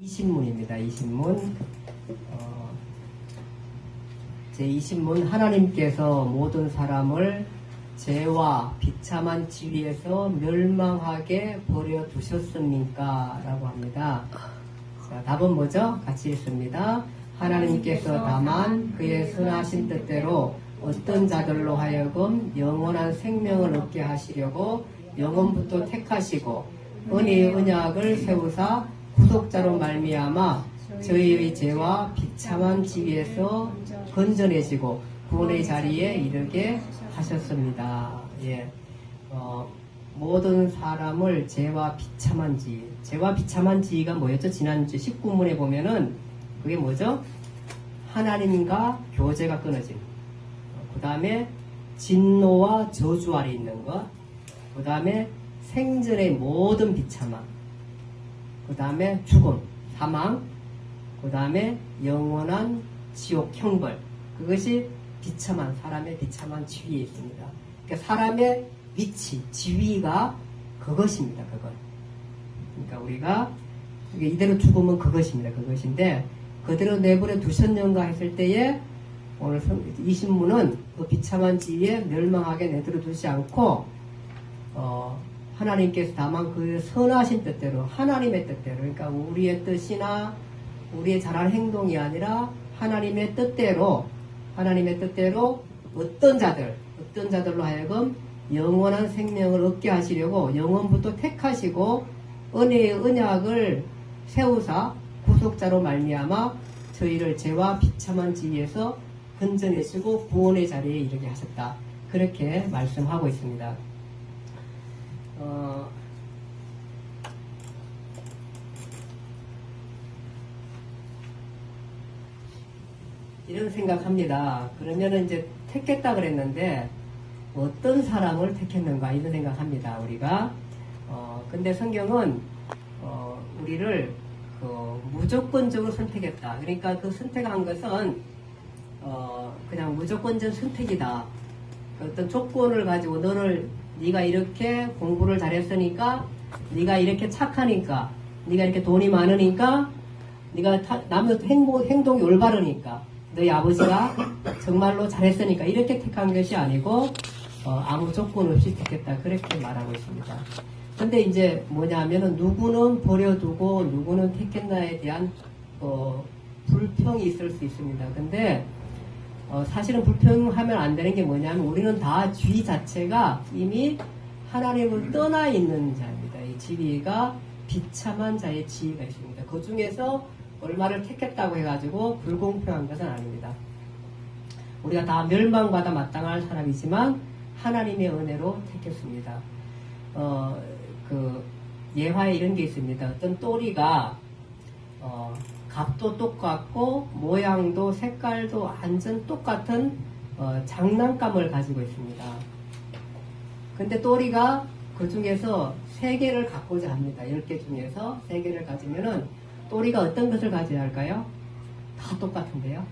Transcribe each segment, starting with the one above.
이 신문입니다. 이 신문. 제2 신문. 하나님께서 모든 사람을 죄와 비참한 지위에서 멸망하게 버려 두셨습니까? 라고 합니다. 자, 답은 뭐죠? 같이 읽습니다. 하나님께서 다만 그의 선하신 뜻대로 어떤 자들로 하여금 영원한 생명을 얻게 하시려고 영원부터 택하시고 은혜의 언약을 세우사 구속자로 말미암아 저희의 죄와 비참한 지위에서 건져내시고 구원의 자리에 이르게 하셨습니다. 예, 모든 사람을 죄와 비참한 지위. 죄와 비참한 지위가 뭐였죠? 지난주 19문에 보면은 그게 뭐죠? 하나님과 교제가 끊어진. 그 다음에 진노와 저주 아래 있는 것. 그 다음에 생전의 모든 비참함. 그 다음에 죽음, 사망. 그 다음에 영원한 지옥 형벌. 그것이 비참한, 사람의 비참한 지위에 있습니다. 그러니까 사람의 위치, 지위가 그것입니다. 그것. 그러니까 우리가 이대로 죽으면 그것입니다. 그것인데 그대로 내버려 두셨는가 했을 때에 오늘 이 신문은 그 비참한 지위에 멸망하게 내버려 두지 않고 하나님께서 다만 그 선하신 뜻대로, 하나님의 뜻대로, 그러니까 우리의 뜻이나 우리의 잘한 행동이 아니라 하나님의 뜻대로 어떤 자들로 하여금 영원한 생명을 얻게 하시려고 영원부터 택하시고 은혜의 언약을 세우사 구속자로 말미암아 저희를 죄와 비참한 지위에서 건져내시고 구원의 자리에 이르게 하셨다. 그렇게 말씀하고 있습니다. 이런 생각합니다. 그러면은 이제 택했다 그랬는데 어떤 사람을 택했는가 이런 생각합니다. 우리가 근데 성경은 우리를 무조건적으로 선택했다. 그러니까 그 선택한 것은 그냥 무조건적 선택이다. 어떤 조건을 가지고 네가 이렇게 공부를 잘했으니까, 네가 이렇게 착하니까, 네가 이렇게 돈이 많으니까, 네가 남의 행동이 올바르니까, 너희 아버지가 정말로 잘했으니까 이렇게 택한 것이 아니고 아무 조건 없이 택했다. 그렇게 말하고 있습니다. 근데 이제 뭐냐면은 누구는 버려두고 누구는 택했나에 대한 불평이 있을 수 있습니다. 근데 사실은 불평하면 안 되는 게 뭐냐면 우리는 다 지위 자체가 이미 하나님을 떠나 있는 자입니다. 이 지위가 비참한 자의 지위가 있습니다. 그 중에서 얼마를 택했다고 해가지고 불공평한 것은 아닙니다. 우리가 다 멸망받아 마땅할 사람이지만 하나님의 은혜로 택했습니다. 예화에 이런 게 있습니다. 어떤 또리가 값도 똑같고 모양도 색깔도 완전 똑같은 장난감을 가지고 있습니다. 근데 또리가 그 중에서 3개를 갖고자 합니다. 10개 중에서 3개를 가지면은 또리가 어떤 것을 가져야 할까요? 다 똑같은데요.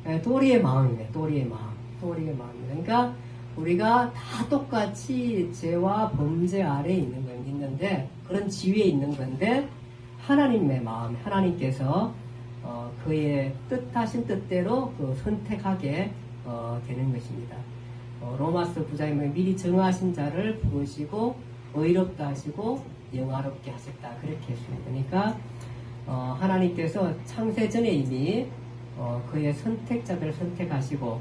네, 또리의 마음이에요. 또리의 마음입니다. 그러니까 우리가 다 똑같이 죄와 범죄 아래에 있는데 그런 지위에 있는 건데 하나님의 마음, 하나님께서 그의 뜻하신 뜻대로 선택하게 되는 것입니다. 로마서 9장에 보면 미리 정하신 자를 부르시고 의롭다 하시고 영화롭게 하셨다. 그렇게 했습니다. 그러니까 하나님께서 창세전에 이미 그의 선택자들을 선택하시고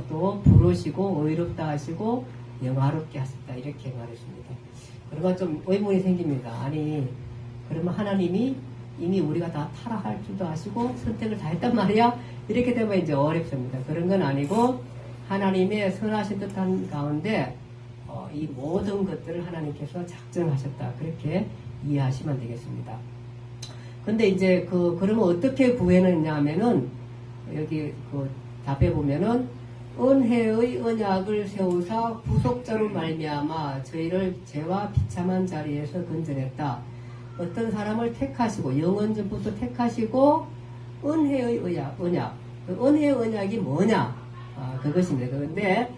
또 부르시고 의롭다 하시고 영화롭게 하셨다. 이렇게 말했습니다. 그러면 좀 의문이 생깁니다. 아니 그러면 하나님이 이미 우리가 다 타락할 줄도 아시고 선택을 다 했단 말이야? 이렇게 되면 이제 어렵습니다. 그런 건 아니고 하나님의 선하신 뜻한 가운데 이 모든 것들을 하나님께서 작정하셨다. 그렇게 이해하시면 되겠습니다. 근데 이제 그러면 어떻게 구해냈냐 하면은 여기 답에 보면은 은혜의 언약을 세우사 구속자로 말미암아 저희를 죄와 비참한 자리에서 건져냈다. 어떤 사람을 택하시고 영원전부터 택하시고 은혜의 언약. 그 은혜의 언약이 뭐냐? 그것입니다. 그런데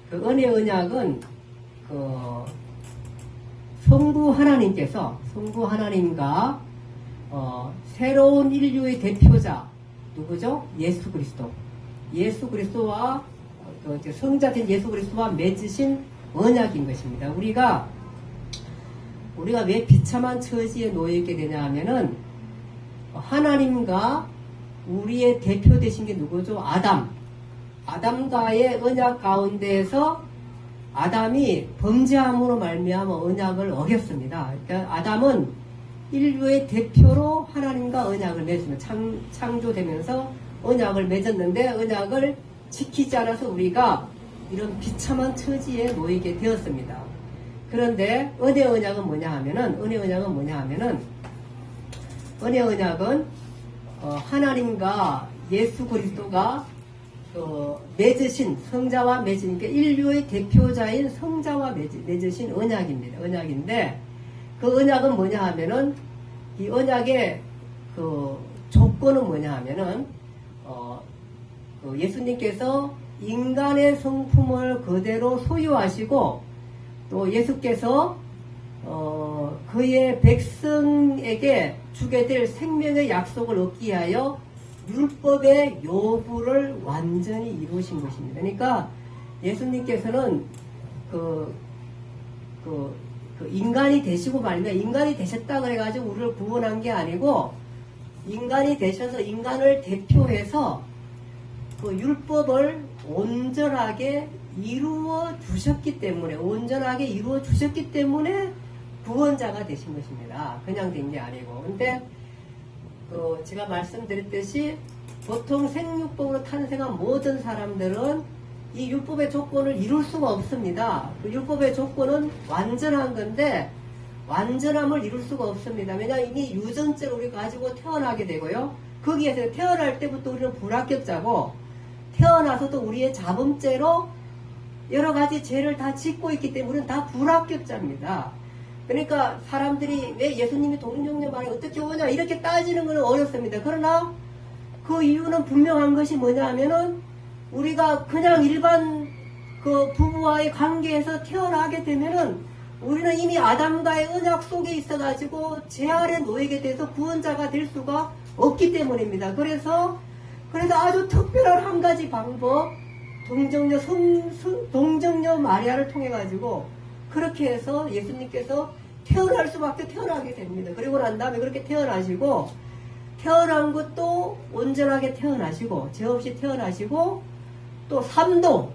그 은혜의 언약은 성부 하나님과 새로운 인류의 대표자 누구죠? 예수 그리스도. 예수 그리스도와 성자된 예수 그리스도와 맺으신 언약인 것입니다. 우리가 왜 비참한 처지에 놓여 있게 되냐 하면은 하나님과 우리의 대표 되신 게 누구죠? 아담과의 언약 가운데에서 아담이 범죄함으로 말미암아 언약을 어겼습니다. 그러니까 아담은 인류의 대표로 하나님과 언약을 맺습니다. 창조되면서 언약을 맺었는데 언약을 지키지 않아서 우리가 이런 비참한 처지에 놓이게 되었습니다. 그런데 은혜 언약은 뭐냐 하면은 하나님과 예수 그리스도가 맺으신 성자와 맺으신 인류의 대표자인 성자와 맺으신 언약입니다. 언약인데 그 언약은 뭐냐 하면은 이 언약의 그 조건은 뭐냐 하면은 예수님께서 인간의 성품을 그대로 소유하시고 또 예수께서 그의 백성에게 주게 될 생명의 약속을 얻기 위하여 율법의 요구를 완전히 이루신 것입니다. 그러니까 예수님께서는 인간이 되시고 말이면 인간이 되셨다 그래가지고 우리를 구원한 게 아니고 인간이 되셔서 인간을 대표해서 그 율법을 온전하게 이루어 주셨기 때문에 구원자가 되신 것입니다. 그냥 된 게 아니고. 근데 제가 말씀드렸듯이 보통 생육법으로 탄생한 모든 사람들은 이 율법의 조건을 이룰 수가 없습니다. 그 율법의 조건은 완전한 건데 완전함을 이룰 수가 없습니다. 왜냐하면 이미 유전죄를 우리 가지고 태어나게 되고요. 거기에서 태어날 때부터 우리는 불합격자고 태어나서도 우리의 자범죄로 여러 가지 죄를 다 짓고 있기 때문에 우리는 다 불합격자입니다. 그러니까 사람들이 왜 예수님이 동정녀 말에 어떻게 오냐 이렇게 따지는 것은 어렵습니다. 그러나 그 이유는 분명한 것이 뭐냐 하면은 우리가 그냥 일반 그 부부와의 관계에서 태어나게 되면은 우리는 이미 아담과의 언약 속에 있어가지고 죄 아래 놓이게 돼서 구원자가 될 수가 없기 때문입니다. 그래서 아주 특별한 한 가지 방법, 동정녀 마리아를 통해 가지고 그렇게 해서 예수님께서 태어날 수밖에 태어나게 됩니다. 그리고 난 다음에 그렇게 태어나시고 태어난 것도 온전하게 태어나시고 죄 없이 태어나시고 또 삼도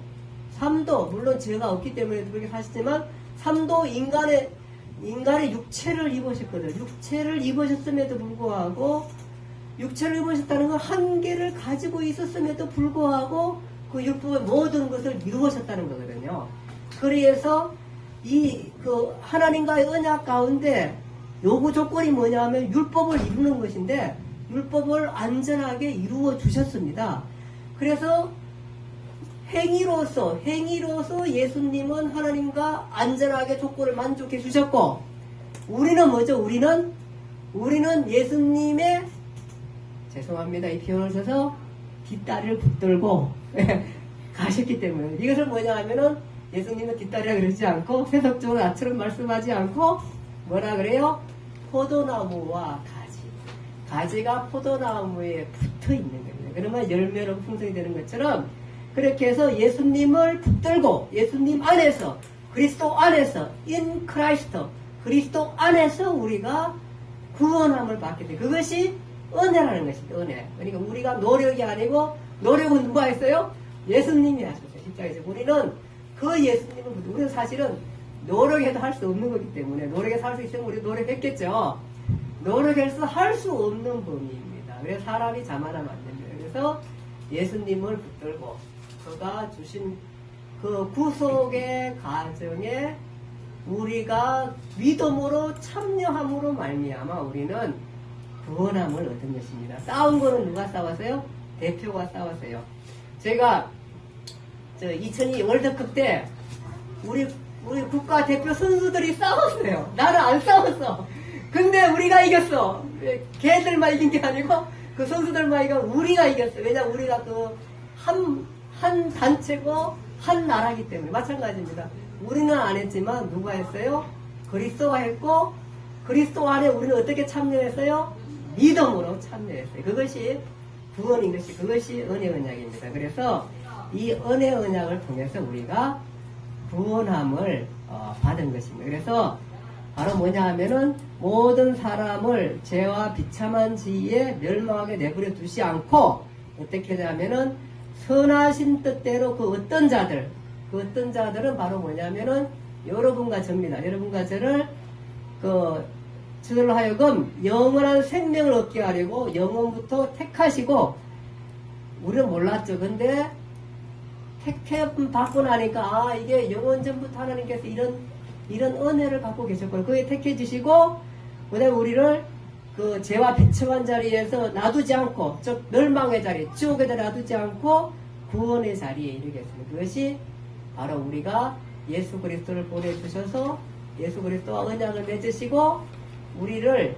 물론 죄가 없기 때문에 그렇게 하시지만 삼도 인간의 육체를 입으셨거든요. 육체를 입으셨음에도 불구하고 육체를 입으셨다는 건 한계를 가지고 있었음에도 불구하고 그 율법의 모든 것을 이루셨다는 거거든요. 그래서 그 하나님과의 언약 가운데 요구 조건이 뭐냐 하면 율법을 이루는 것인데 율법을 안전하게 이루어 주셨습니다. 그래서 행위로서 예수님은 하나님과 안전하게 조건을 만족해 주셨고 우리는 뭐죠? 우리는 예수님의 죄송합니다. 이 표현을 써서 뒷다리를 붙들고 가셨기 때문에 이것을 뭐냐 하면은 예수님은 뒷다리라 그러지 않고 세속적으로 나처럼 말씀하지 않고 뭐라 그래요? 포도나무와 가지가 포도나무에 붙어 있는 겁니다. 그러면 열매로 풍성이 되는 것처럼 그렇게 해서 예수님을 붙들고 예수님 안에서 그리스도 안에서 in Christ 그리스도 안에서 우리가 구원함을 받게 돼. 그것이 은혜라는 것입니다. 은혜. 그러니까 우리가 노력이 아니고 노력은 누가 했어요? 예수님이 하셨어요. 십자가에서. 우리는 사실은 노력해도 할 수 없는 거기 때문에 노력해서 할 수 있으면 우리 노력했겠죠. 노력해서 할 수 없는 범위입니다. 그래서 사람이 자만하면 안 됩니다. 그래서 예수님을 붙들고 그가 주신 그 구속의 과정에 우리가 믿음으로 참여함으로 말미암아 우리는 구원함을 얻은 것입니다. 싸운 거는 누가 싸웠어요? 대표가 싸웠어요. 제가 2002 월드컵 때 우리 국가 대표 선수들이 싸웠어요. 나는 안 싸웠어. 근데 우리가 이겼어. 걔들만 이긴 게 아니고 그 선수들만 이겨 우리가 이겼어. 왜냐 우리가 한 단체고 한 나라이기 때문에 마찬가지입니다. 우리는 안 했지만 누가 했어요? 그리스도가 했고 그리스도 안에 우리는 어떻게 참여했어요? 믿음으로 참여했어요. 그것이 구원인 것이 그것이 은혜 언약입니다. 그래서 이 은혜 언약을 통해서 우리가 구원함을 받은 것입니다. 그래서 바로 뭐냐 하면은 모든 사람을 죄와 비참한 지위에 멸망하게 내버려 두지 않고 어떻게 하냐면은 선하신 뜻대로 그 어떤 자들은 바로 뭐냐면은 여러분과 저입니다. 여러분과 저를 저들로 하여금 영원한 생명을 얻게 하려고 영원부터 택하시고 우리는 몰랐죠. 근데 택해 받고 나니까 이게 영원 전부터 하나님께서 이런 은혜를 갖고 계셨고 그에 택해 주시고 그다음에 우리를 그 죄와 비참한 자리에서 놔두지 않고 즉 멸망의 자리 지옥에다 놔두지 않고 구원의 자리에 이르게 했습니다. 그것이 바로 우리가 예수 그리스도를 보내주셔서 예수 그리스도와 언약을 맺으시고 우리를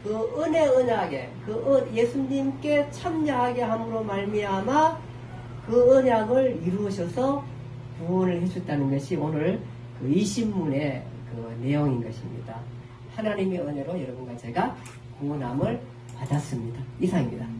그 은혜 언약에 예수님께 참여하게 함으로 말미암아 그 언약을 이루셔서 구원을 해줬다는 것이 오늘 이 신문의 그 내용인 것입니다. 하나님의 은혜로 여러분과 제가 구원함을 받았습니다. 이상입니다.